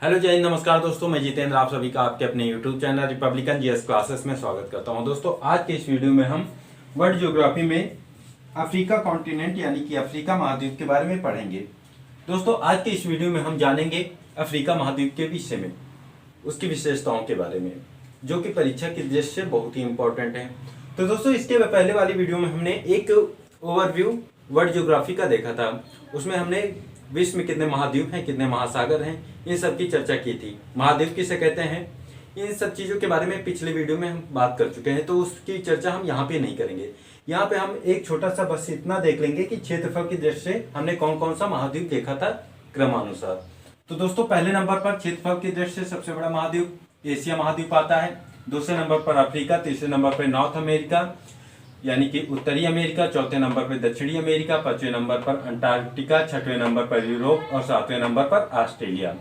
Hello जय हिंद, नमस्कार दोस्तों। मैं जितेंद्र आप सभी का आपके अपने YouTube channel Republican GS classes में स्वागत करता हूं। दोस्तों आज के इस वीडियो में हम वर्ल्ड ज्योग्राफी में अफ्रीका कॉन्टिनेंट यानी कि अफ्रीका महाद्वीप के बारे में पढ़ेंगे। दोस्तों आज के इस वीडियो में हम जानेंगे अफ्रीका महाद्वीप के विषय में, उसकी विशेषताओं के बारे में, जो कि परीक्षा की दृष्टि से बहुत ही इंपॉर्टेंट है। तो दोस्तों इसके पहले वाली वीडियो में हमने एक ओवरव्यू वर्ल्ड ज्योग्राफी का देखा था। उसमें हमने विश्व में कितने महाद्वीप हैं, कितने महासागर हैं, इन सब की चर्चा की थी। महाद्वीप किसे कहते हैं, इन सब चीज़ों के बारे में पिछले वीडियो में हम बात कर चुके हैं, तो उसकी चर्चा हम यहाँ पे नहीं करेंगे। यहाँ पे हम एक छोटा सा बस इतना देख लेंगे कि क्षेत्रफल की दृष्टि से हमने कौन कौन सा महाद्वीप देखा था क्रमानुसार। तो दोस्तों पहले नंबर पर क्षेत्रफल की दृष्टि से सबसे बड़ा महाद्वीप एशिया महाद्वीप आता है। दूसरे नंबर पर अफ्रीका, तीसरे नंबर पर नॉर्थ अमेरिका यानी कि उत्तरी अमेरिका, चौथे नंबर पर दक्षिणी अमेरिका, पांचवें नंबर पर अंटार्कटिका, छठवें नंबर पर यूरोप और सातवें नंबर पर ऑस्ट्रेलिया।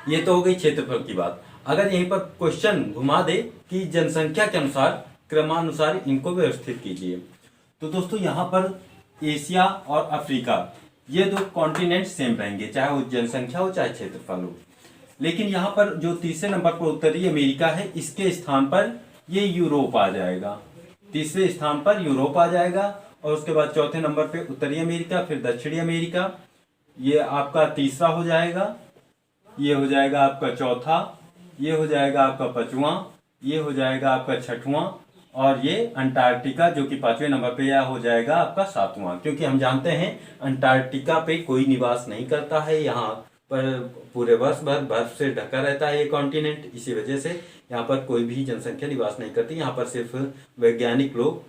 ये तो हो गई क्षेत्रफल की बात। अगर यहीं पर क्वेश्चन घुमा दे कि जनसंख्या के अनुसार क्रमानुसार इनको व्यवस्थित कीजिए, तो दोस्तों यहाँ पर एशिया और अफ्रीका ये दो कॉन्टिनेंट सेम रहेंगे, चाहे वो जनसंख्या हो चाहे क्षेत्रफल हो। लेकिन यहाँ पर जो तीसरे नंबर पर उत्तरी अमेरिका है, इसके स्थान पर ये यूरोप आ जाएगा। तीसरे स्थान पर यूरोप आ जाएगा और उसके बाद चौथे नंबर पे उत्तरी अमेरिका, फिर दक्षिणी अमेरिका, ये आपका तीसरा हो जाएगा, ये हो जाएगा आपका चौथा, ये हो जाएगा आपका पांचवा, ये हो जाएगा आपका छठवां और ये अंटार्कटिका जो कि पांचवें नंबर पे यह हो जाएगा आपका सातवां। क्योंकि हम जानते हैं अंटार्कटिका पे कोई निवास नहीं करता है, यहाँ पर पूरे वर्ष भर बर्फ से ढका रहता है ये कॉन्टिनेंट। इसी वजह से यहाँ पर कोई भी जनसंख्या निवास नहीं करती। यहाँ पर सिर्फ वैज्ञानिक लोग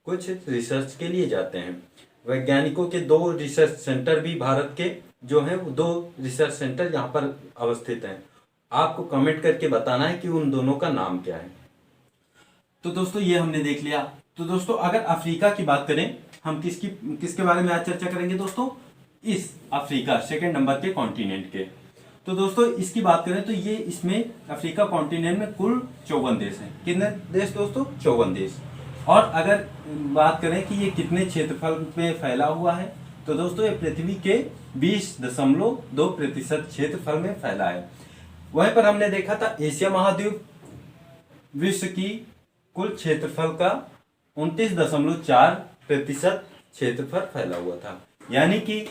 कुछ रिसर्च के लिए जाते हैं। वैज्ञानिकों के दो रिसर्च सेंटर भी भारत के जो हैं, वो दो रिसर्च सेंटर यहाँ पर अवस्थित हैं। आपको कमेंट करके बताना है कि उन दोनों का नाम क्या है। तो दोस्तों ये हमने देख लिया। तो दोस्तों अगर अफ्रीका की बात करें, हम किसके बारे में आज चर्चा करेंगे दोस्तों, इस अफ्रीका सेकंड नंबर के कॉन्टिनेंट के। तो दोस्तों इसकी बात करें तो ये इसमें अफ्रीका कॉन्टिनेंट में कुल 54 देश हैं। कितने देश दोस्तों, 54 देश। और अगर बात करें कि ये कितने क्षेत्रफल में फैला हुआ है, तो दोस्तों ये पृथ्वी के 20.2% क्षेत्रफल में फैला है। वहीं पर हमने देखा था एशिया महाद्वीप विश्व की कुल क्षेत्रफल का 29.4% क्षेत्रफल फैला हुआ था। यानी कि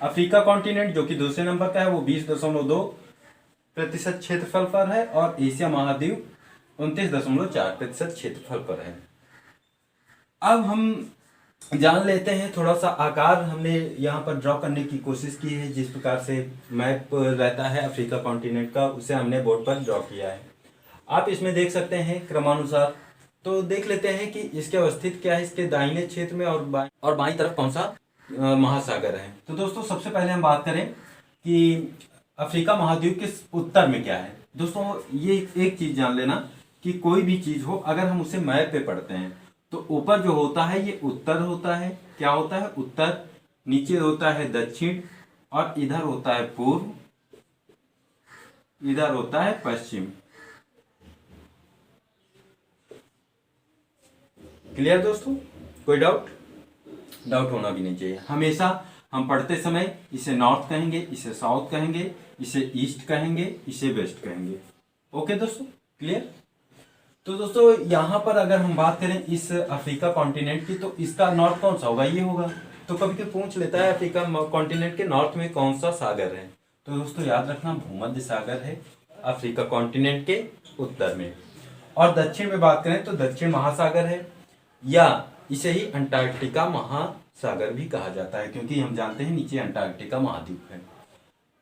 अफ्रीका कॉन्टिनेंट जो कि दूसरे नंबर का है वो 20.2% क्षेत्रफल पर है और एशिया महाद्वीप 29.4% क्षेत्रफल पर है। अब हम जान लेते हैं थोड़ा सा आकार हमने यहाँ पर ड्रॉ करने की कोशिश की है। जिस प्रकार से मैप रहता है अफ्रीका कॉन्टिनेंट का, उसे हमने बोर्ड पर ड्रॉ किया है। आप इसमें देख सकते हैं क्रमानुसार। तो देख लेते हैं कि इसके अवस्थित क्या है, इसके दाहिने क्षेत्र में और बाईं तरफ कौन सा महासागर है। तो दोस्तों सबसे पहले हम बात करें कि अफ्रीका महाद्वीप के उत्तर में क्या है। दोस्तों ये एक चीज जान लेना कि कोई भी चीज हो, अगर हम उसे मैप पे पढ़ते हैं तो ऊपर जो होता है ये उत्तर होता है। क्या होता है, उत्तर। नीचे होता है दक्षिण और इधर होता है पूर्व, इधर होता है पश्चिम। क्लियर दोस्तों, कोई डाउट होना भी नहीं चाहिए। हमेशा हम पढ़ते समय इसे नॉर्थ कहेंगे, इसे साउथ कहेंगे, इसे ईस्ट कहेंगे, इसे वेस्ट कहेंगे। ओके दोस्तों, क्लियर। तो दोस्तों यहाँ पर अगर हम बात करें इस अफ्रीका कॉन्टिनेंट की, तो इसका नॉर्थ कौन सा होगा, ये होगा। तो कभी कोई पूछ लेता है अफ्रीका कॉन्टिनेंट के नॉर्थ में कौन सा सागर है, तो दोस्तों याद रखना भूमध्य सागर है अफ्रीका कॉन्टिनेंट के उत्तर में। और दक्षिण में बात करें तो दक्षिण महासागर है, या इसे ही अंटार्कटिका महासागर भी कहा जाता है, क्योंकि हम जानते हैं नीचे अंटार्कटिका महाद्वीप है।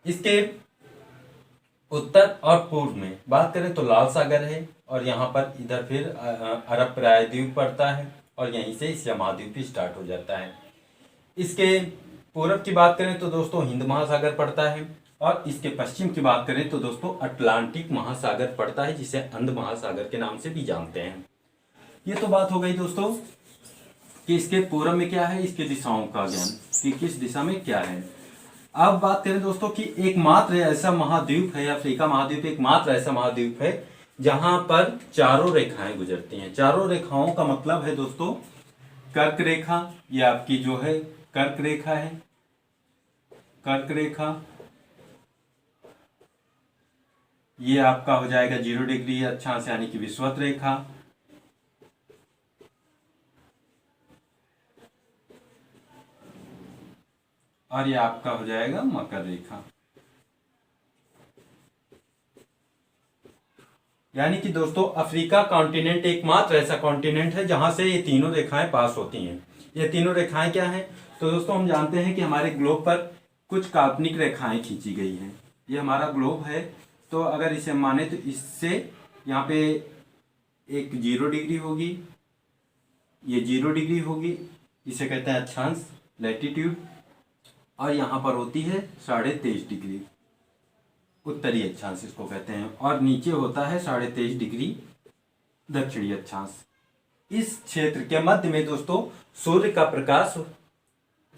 इसके उत्तर और पूर्व में बात करें तो लाल सागर है, और यहाँ पर इधर फिर अरब प्रायद्वीप पड़ता है और यहीं से एशिया महाद्वीप भी स्टार्ट हो जाता है। इसके पूर्व की बात करें तो दोस्तों हिंद महासागर पड़ता है, और इसके पश्चिम की बात करें तो दोस्तों अटलांटिक महासागर पड़ता है, जिसे अंध महासागर के नाम से भी जानते हैं। ये तो बात हो गई दोस्तों कि इसके पूर्व में क्या है, इसके दिशाओं का ज्ञान कि किस दिशा में क्या है। अब बात करें दोस्तों कि एकमात्र ऐसा महाद्वीप है, अफ्रीका महाद्वीप एकमात्र ऐसा महाद्वीप है जहां पर चारों रेखाएं गुजरती हैं। चारों रेखाओं का मतलब है दोस्तों कर्क रेखा, ये आपकी जो है कर्क रेखा है, कर्क रेखा, ये आपका हो जाएगा 0 डिग्री अक्षांश यानी कि विषुवत रेखा। और ये आपका हो जाएगा मकर रेखा। यानी कि दोस्तों अफ्रीका कॉन्टिनेंट एकमात्र ऐसा कॉन्टिनेंट है जहां से ये तीनों रेखाएं पास होती हैं। ये तीनों रेखाएं क्या हैं? तो दोस्तों हम जानते हैं कि हमारे ग्लोब पर कुछ काल्पनिक रेखाएं खींची गई हैं। ये हमारा ग्लोब है, तो अगर इसे माने तो इससे यहाँ पे एक 0 डिग्री होगी, ये 0 डिग्री होगी, इसे कहते हैं अक्षांश लैटिट्यूड। और यहाँ पर होती है 23.5 डिग्री उत्तरी अक्षांश इसको कहते हैं, और नीचे होता है 23.5 डिग्री दक्षिणी अक्षांश। इस क्षेत्र के मध्य में दोस्तों सूर्य का प्रकाश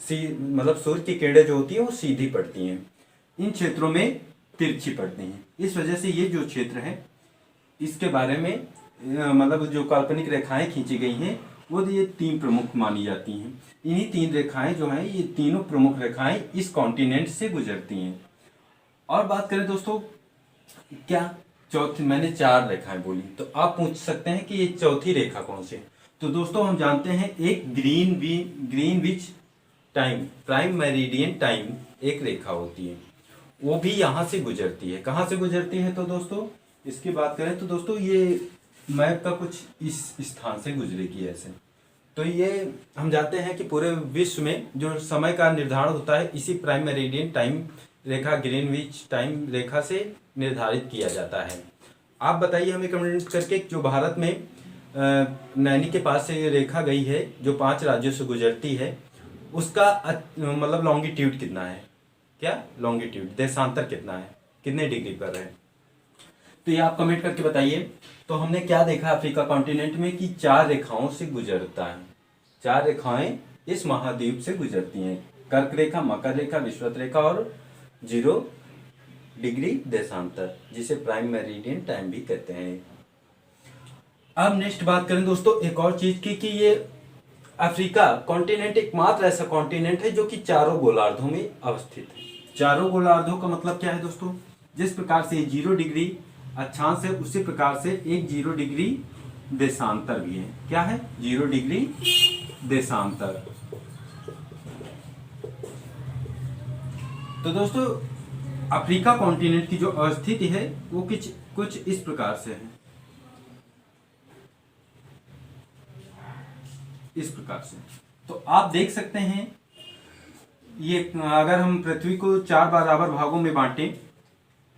मतलब सूर्य की किरणें जो होती है वो सीधी पड़ती हैं, इन क्षेत्रों में तिरछी पड़ती हैं। इस वजह से ये जो क्षेत्र है इसके बारे में मतलब जो काल्पनिक रेखाएं खींची गई हैं वो ये 3 प्रमुख मानी जाती हैं। इन्हीं 3 रेखाएं जो हैं, ये तीनों प्रमुख रेखाएं इस कॉन्टिनेंट से गुजरती हैं। और बात करें दोस्तों क्या चौथी, मैंने 4 रेखाएं बोली, तो आप पूछ सकते हैं कि ये चौथी रेखा कौन सी? तो दोस्तों हम जानते हैं एक Greenwich time prime meridian time एक रेखा होती है, वो भी यहाँ से गुजरती है। कहाँ से गुजरती है? तो दोस्तों इसकी बात करें तो दोस्तों ये मैप का कुछ इस स्थान से गुजरेगी ऐसे। तो ये हम जानते हैं कि पूरे विश्व में जो समय का निर्धारण होता है इसी प्राइम मेरिडियन टाइम रेखा ग्रीनविच टाइम रेखा से निर्धारित किया जाता है। आप बताइए हमें कमेंट करके, जो भारत में नैनी के पास से ये रेखा गई है जो 5 राज्यों से गुजरती है, उसका मतलब लॉन्गिट्यूड कितना है? क्या लॉन्गिट्यूड, देशांतर कितना है, कितने डिग्री पर है? तो ये आप कमेंट करके बताइए। तो हमने क्या देखा अफ्रीका कॉन्टिनेंट में कि 4 रेखाओं से गुजरता है, 4 रेखाएं इस महाद्वीप से गुजरती हैं, कर्क रेखा, मकर रेखा, विषुवत रेखा और 0 डिग्री देशांतर, जिसे प्राइम मेरिडियन टाइम भी कहते हैं। अब नेक्स्ट बात करें दोस्तों एक और चीज की कि ये अफ्रीका कॉन्टिनेंट एकमात्र ऐसा कॉन्टिनेंट है जो कि चारों गोलार्धों में अवस्थित है। चारों गोलार्धों का मतलब क्या है दोस्तों? जिस प्रकार से 0 डिग्री अक्षांश है उसी प्रकार से एक 0 डिग्री देशांतर भी है। क्या है? 0 डिग्री देशांतर। तो दोस्तों अफ्रीका कॉन्टिनेंट की जो अवस्थिति है वो कुछ इस प्रकार से है, इस प्रकार से। तो आप देख सकते हैं ये अगर हम पृथ्वी को 4 बराबर भागों में बांटें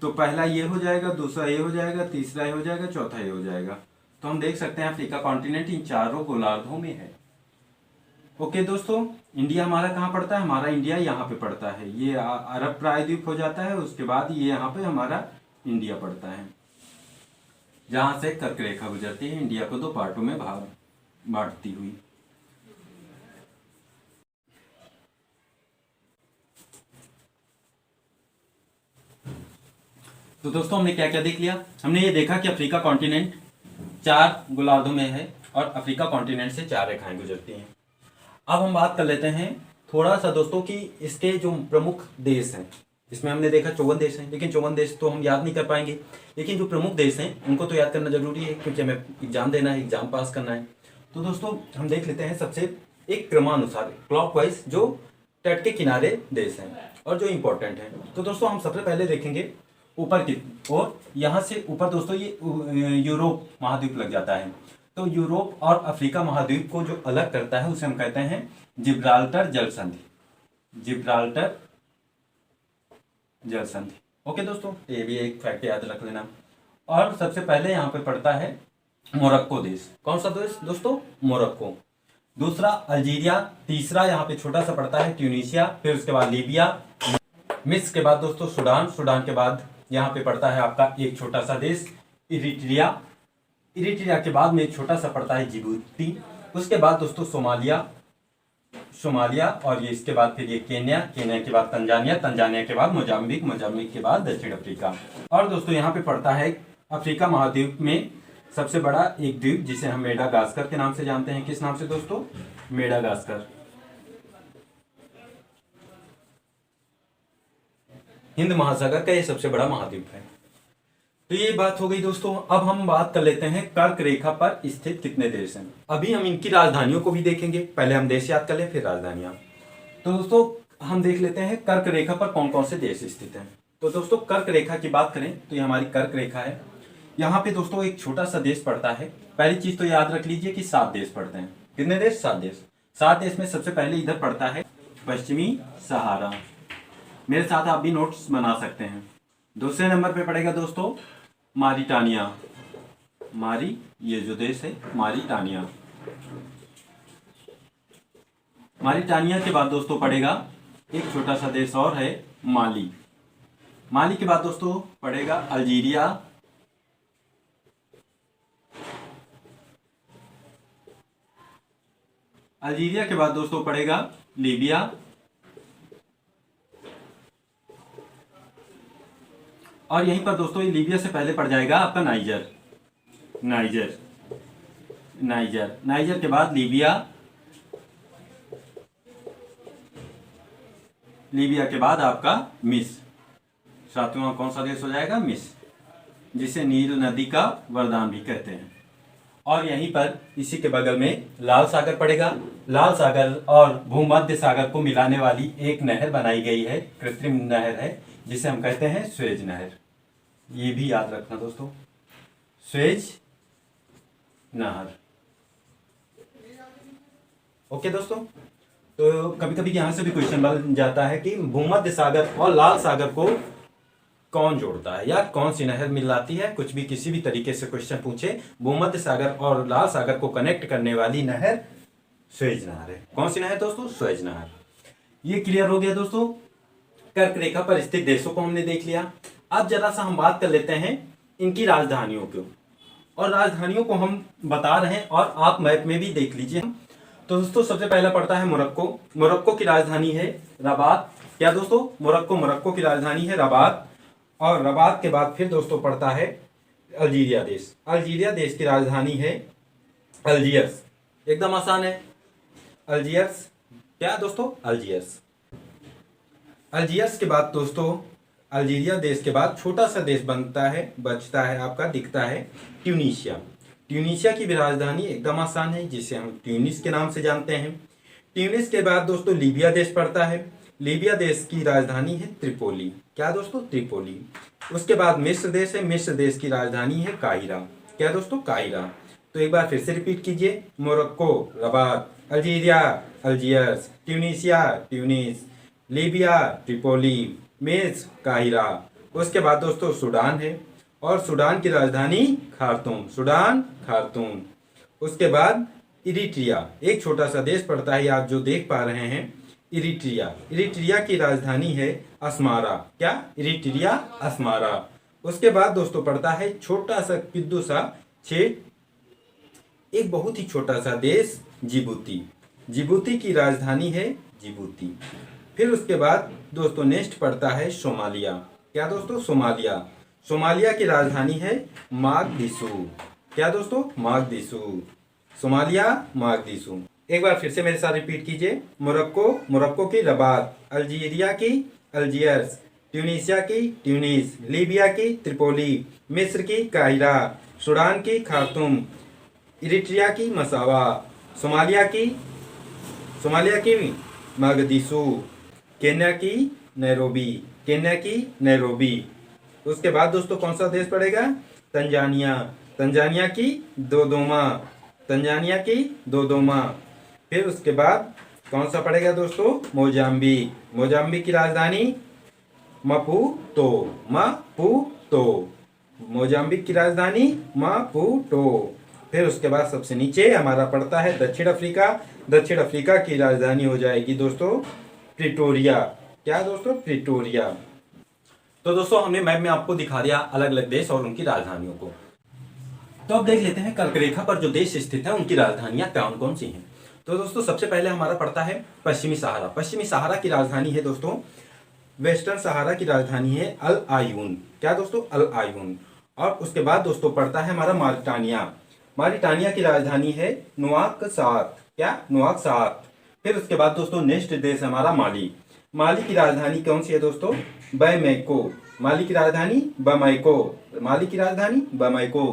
तो पहला ये हो जाएगा, दूसरा ये हो जाएगा, तीसरा ये हो जाएगा, चौथा ये हो जाएगा। तो हम देख सकते हैं अफ्रीका कॉन्टिनेंट इन चारों गोलार्धों में है। ओके दोस्तों, इंडिया हमारा कहाँ पड़ता है? हमारा इंडिया यहाँ पे पड़ता है, ये अरब प्रायद्वीप हो जाता है, उसके बाद ये यहाँ पे हमारा इंडिया पड़ता है, जहां से कर्क रेखा गुजरती है, इंडिया को 2 पार्टों में बांटती हुई। तो दोस्तों हमने क्या क्या देख लिया? हमने ये देखा कि अफ्रीका कॉन्टिनेंट 4 गोलार्धों में है और अफ्रीका कॉन्टिनेंट से 4 रेखाएं गुजरती हैं। अब हम बात कर लेते हैं थोड़ा सा दोस्तों कि इसके जो प्रमुख देश हैं, इसमें हमने देखा 54 देश हैं, लेकिन 54 देश तो हम याद नहीं कर पाएंगे, लेकिन जो प्रमुख देश हैं उनको तो याद करना जरूरी है क्योंकि हमें एग्जाम देना है, एग्जाम पास करना है। तो दोस्तों हम देख लेते हैं सबसे एक क्रमानुसार क्लॉकवाइज जो तट के किनारे देश हैं और जो इंपॉर्टेंट हैं। तो दोस्तों हम सबसे पहले देखेंगे ऊपर की ओर, यहाँ से ऊपर दोस्तों ये यूरोप महाद्वीप लग जाता है। तो यूरोप और अफ्रीका महाद्वीप को जो अलग करता है उसे हम कहते हैं जिब्राल्टर जल संधि, जिब्राल्टर जल संधि। ओके दोस्तों, ये भी एक फैक्ट याद रख लेना। और सबसे पहले यहाँ पे पड़ता है मोरक्को देश। कौन सा देश दोस्तों? मोरक्को। दूसरा अल्जीरिया, तीसरा यहाँ पे छोटा सा पड़ता है ट्यूनीशिया, फिर उसके बाद लीबिया, मिस्र के बाद दोस्तों सूडान, सूडान के बाद यहाँ पे पड़ता है आपका एक छोटा सा देश इरिट्रिया, इरिट्रिया के बाद में एक छोटा सा पड़ता है जिबूती, उसके बाद दोस्तों सोमालिया, सोमालिया, और ये इसके बाद फिर ये केन्या, केन्या के बाद तंजानिया, तंजानिया के बाद मोजाम्बिक, मोजाम्बिक के बाद दक्षिण अफ्रीका। और दोस्तों यहाँ पे पड़ता है अफ्रीका महाद्वीप में सबसे बड़ा एक द्वीप जिसे हम मेडागास्कर के नाम से जानते हैं। किस नाम से दोस्तों? मेडागास्कर। हिंद महासागर का ये सबसे बड़ा महाद्वीप है। तो ये बात हो गई दोस्तों। अब हम बात कर लेते हैं कर्क रेखा पर स्थित कितने देश हैं। अभी हम इनकी राजधानियों को भी देखेंगे, पहले हम देश याद कर लें फिर राजधानियां। तो दोस्तों हम देख लेते हैं कर्क रेखा पर कौन कौन से देश स्थित हैं। तो दोस्तों कर्क रेखा की बात करें तो ये हमारी कर्क रेखा है। यहाँ पे दोस्तों एक छोटा सा देश पड़ता है। पहली चीज तो याद रख लीजिए कि 7 देश पड़ते हैं। कितने देश? 7 देश। 7 देश में सबसे पहले इधर पड़ता है पश्चिमी सहारा। मेरे साथ आप भी नोट्स बना सकते हैं। दूसरे नंबर पे पड़ेगा दोस्तों मारिटानिया। ये जो देश है मारिटानिया। मारिटानिया के बाद दोस्तों पड़ेगा एक छोटा सा देश और है माली। माली के बाद दोस्तों पड़ेगा अल्जीरिया। अल्जीरिया के बाद दोस्तों पड़ेगा लीबिया। और यहीं पर दोस्तों लीबिया से पहले पड़ जाएगा आपका नाइजर के बाद लीबिया के बाद आपका मिस्र। सातवां कौन सा देश हो जाएगा? मिस्र, जिसे नील नदी का वरदान भी कहते हैं। और यहीं पर इसी के बगल में लाल सागर पड़ेगा। लाल सागर और भूमध्य सागर को मिलाने वाली एक नहर बनाई गई है, कृत्रिम नहर है, जिसे हम कहते हैं स्वेज नहर। ये भी याद रखना दोस्तों, स्वेज नहर। ओके दोस्तों, तो कभी कभी यहां से भी क्वेश्चन बन जाता है कि भूमध्य सागर और लाल सागर को कौन जोड़ता है या कौन सी नहर मिलाती है। कुछ भी किसी भी तरीके से क्वेश्चन पूछे, भूमध्य सागर और लाल सागर को कनेक्ट करने वाली नहर स्वेज नहर है। कौन सी नहर दोस्तों? स्वेज नहर। ये क्लियर हो गया दोस्तों। कर्क रेखा पर स्थित देशों को हमने देख लिया। अब जरा सा हम बात कर लेते हैं इनकी राजधानियों को। और राजधानियों को हम बता रहे हैं और आप मैप में भी देख लीजिए। तो दोस्तों सबसे पहला पड़ता है मोरक्को। मोरक्को की राजधानी है रबात। क्या दोस्तों? मोरक्को की राजधानी है रबात। और रबात के बाद फिर दोस्तों पड़ता है अल्जीरिया देश। अल्जीरिया देश की राजधानी है अल्जियर्स। एकदम आसान है, अल्जियर्स। क्या दोस्तों? अल्जियर्स। अल्जियर्स के बाद दोस्तों अल्जीरिया देश के बाद छोटा सा देश बचता है आपका, दिखता है ट्यूनीशिया। ट्यूनीशिया की भी राजधानी एकदम आसान है, जिसे हम ट्यूनिस के नाम से जानते हैं। ट्यूनिस के बाद दोस्तों लीबिया देश पड़ता है। लीबिया देश की राजधानी है त्रिपोली। क्या दोस्तों? त्रिपोली। उसके बाद मिस्र देश है। मिस्र देश की राजधानी है काहिरा। क्या दोस्तों? काहिरा। तो एक बार फिर से रिपीट कीजिए, Morocco Rabat, Algeria Algiers, Tunisia Tunis, Libya Tripoli, मिस्र काहिरा। उसके बाद दोस्तों सूडान है और सूडान की राजधानी खार्तूम। उसके बाद इरिट्रिया, एक छोटा सा देश पड़ता है, आप जो देख पा रहे हैं इरिट्रिया की राजधानी है अस्मारा। क्या? Eritrea Asmara. उसके बाद दोस्तों पड़ता है छोटा सा किद्दू सा एक बहुत ही छोटा सा देश जिबूती की राजधानी है जिबूती। फिर उसके बाद दोस्तों नेक्स्ट पड़ता है सोमालिया। क्या दोस्तों? सोमालिया की राजधानी है मागदिसू। क्या दोस्तों? मागदिसू। एक बार फिर से मेरे साथ रिपीट कीजिए, मोरक्को की रबात, अल्जीरिया की अल्जियर्स, ट्यूनीशिया की ट्यूनिस, लीबिया की त्रिपोली, मिस्र की काहिरा, सूडान की खार्तूम, इरिट्रिया की मसावा, सोमालिया की मागदिसू, केन्या की नैरोबी। उसके बाद दोस्तों कौन सा देश पड़ेगा? तंजानिया की दोदोमा। फिर उसके बाद कौन सा पड़ेगा दोस्तों? मोजाम्बिक की राजधानी मपूतो। मोजाम्बिक की राजधानी मपूतो। फिर उसके बाद सबसे नीचे हमारा पड़ता है दक्षिण अफ्रीका की राजधानी हो जाएगी दोस्तों प्रिटोरिया। क्या दोस्तों? प्रिटोरिया। तो दोस्तों हमने मैप में आपको दिखा दिया अलग अलग देश और उनकी राजधानियों को। तो अब देख लेते हैं कर्क रेखा पर जो देश स्थित है उनकी राजधानियां कौन कौन सी हैं। तो दोस्तों सबसे पहले हमारा पड़ता है पश्चिमी सहारा की राजधानी है दोस्तों वेस्टर्न सहारा की राजधानी है अल आयून। क्या दोस्तों? अल आयून। और उसके बाद दोस्तों पड़ता है हमारा मारिटानिया की राजधानी है नुआकसात। क्या? नुआकसात। फिर उसके बाद दोस्तों नेक्स्ट देश हमारा माली की राजधानी कौन सी है दोस्तों? बैमैको। माली की राजधानी बमैको। माली की राजधानी बमैको।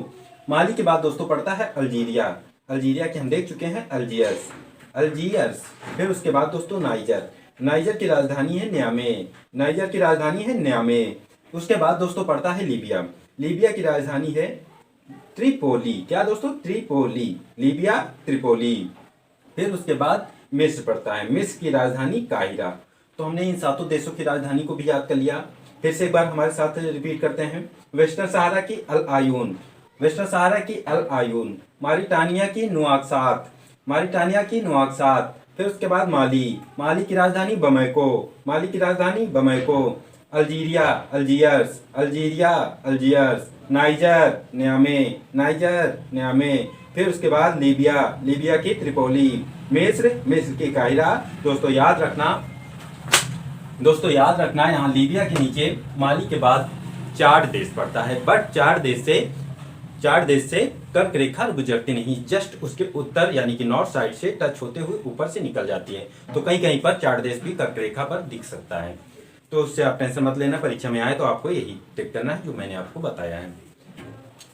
माली के बाद दोस्तों पड़ता है अल्जीरिया। अल्जीरिया के हम देख चुके हैं अल्जियर्स। अल्जियर्स। फिर उसके बाद दोस्तों नाइजर। नाइजर की राजधानी है न्यामे। नाइजर की राजधानी है न्यामे। उसके बाद दोस्तों पड़ता है लीबिया। लीबिया की राजधानी है त्रिपोली। क्या दोस्तों? त्रिपोली। Libya, Tripoli. फिर उसके बाद मिस्र पड़ता है। मिस्र की राजधानी काहिरा। तो हमने इन सातों देशों की राजधानी को भी याद कर लिया। फिर से एक बार हमारे साथ रिपीट करते हैं। वेस्टर्न सहारा की अल आयून। वेस्टर्न सहारा की अल आयून। मारिटानिया की नुआकसात। मारिटानिया की नुआकसात। फिर उसके बाद माली। माली की राजधानी बमैको। माली की राजधानी Bamako. Algeria, Algiers. Algeria, Algiers. Niger, Niamey. Niger, Niamey. फिर उसके बाद लीबिया। लीबिया की त्रिपोली। मिस्र, मिस्र की काहिरा। दोस्तों याद रखना यहाँ लीबिया के नीचे माली के बाद चार देश पड़ता है, बट चार देश से कर्क रेखा गुजरती नहीं, जस्ट उसके उत्तर यानी कि नॉर्थ साइड से टच होते हुए ऊपर से निकल जाती है। तो कहीं कहीं पर चार देश भी कर्क रेखा पर दिख सकता है। तो उससे आप टेंशन मत लेना, परीक्षा में आए तो आपको यही टिक करना है जो मैंने आपको बताया है।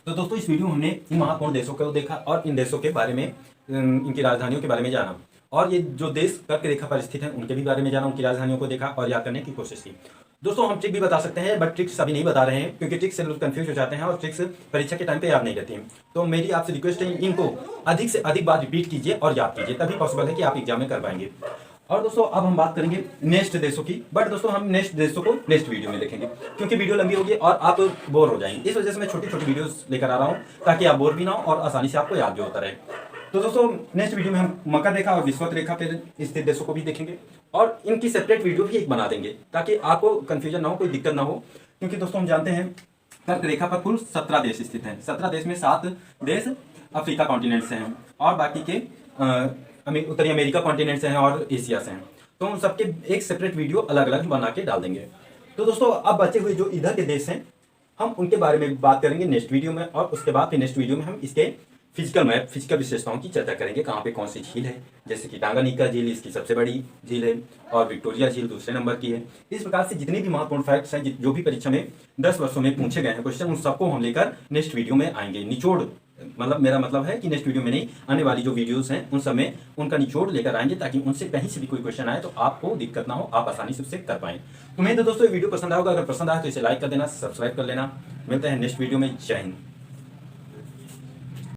तो दोस्तों इस वीडियो में हमने इन महत्वपूर्ण देशों को देखा और इन देशों के बारे में, इनकी राजधानियों के बारे में जाना, और ये जो देश कर्क रेखा पर स्थित हैं उनके भी बारे में जाना, उनकी राजधानियों को देखा और याद करने की कोशिश की। दोस्तों हम ट्रिक भी बता सकते हैं, बट ट्रिक्स अभी नहीं बता रहे हैं क्योंकि ट्रिक्स से लोग कंफ्यूज हो जाते हैं और ट्रिक्स परीक्षा के टाइम पे याद नहीं रहती हैं। तो मेरी आपसे रिक्वेस्ट है, इनको अधिक से अधिक बार रिपीट कीजिए और याद कीजिए, तभी पॉसिबल है कि आप एग्जाम में कर पाएंगे। और दोस्तों अब हम बात करेंगे नेक्स्ट देशों की, बट दोस्तों हम नेक्स्ट देशों को नेक्स्ट वीडियो में देखेंगे क्योंकि वीडियो लंबी होगी और आप बोर हो जाएंगे। इस वजह से मैं छोटी छोटी वीडियोस लेकर आ रहा हूँ ताकि आप बोर भी ना हो और आसानी से आपको याद भी होता रहे। तो दोस्तों नेक्स्ट वीडियो में हम मकर रेखा और विषुवत रेखा पर स्थित देशों को भी देखेंगे और इनकी सेपरेट वीडियो भी एक बना देंगे ताकि आपको कंफ्यूजन ना हो, कोई दिक्कत ना हो। क्योंकि दोस्तों हम जानते हैं कर्क रेखा पर कुल 17 देश स्थित हैं। 17 देश में 7 देश अफ्रीका कॉन्टिनेंट से हैं और बाकी के उत्तरी अमेरिका कॉन्टिनेंट से हैं और एशिया से हैं। तो उन सबके एक सेपरेट वीडियो अलग अलग बना के डाल देंगे। तो दोस्तों अब बचे हुए जो इधर के देश हैं हम उनके बारे में बात करेंगे नेक्स्ट वीडियो में, और उसके बाद फिर नेक्स्ट वीडियो में हम इसके फिजिकल मैप, फिजिकल विशेषताओं की चर्चा करेंगे। कहाँ पे कौन सी झील है, जैसे कि टांगानिका झील इसकी सबसे बड़ी झील है और विक्टोरिया झील दूसरे नंबर की है। इस प्रकार से जितने भी महत्वपूर्ण फैक्ट्स हैं जो भी परीक्षा में 10 वर्षों में पूछे गए हैं क्वेश्चन, उन सबको हम लेकर नेक्स्ट वीडियो में आएंगे। निचोड़ मतलब मेरा मतलब है कि नेक्स्ट वीडियो में नहीं, आने वाली जो वीडियोस हैं उन सब में उनका निचोड़ लेकर आएंगे ताकि उनसे कहीं से भी कोई क्वेश्चन आए तो आपको दिक्कत ना हो, आप आसानी से उससे कर पाएं। तो मैं तो दोस्तों वीडियो पसंद आएगा, अगर पसंद आए तो इसे लाइक कर देना, सब्सक्राइब कर लेना। मिलते हैं नेक्स्ट वीडियो में। जय हिंद।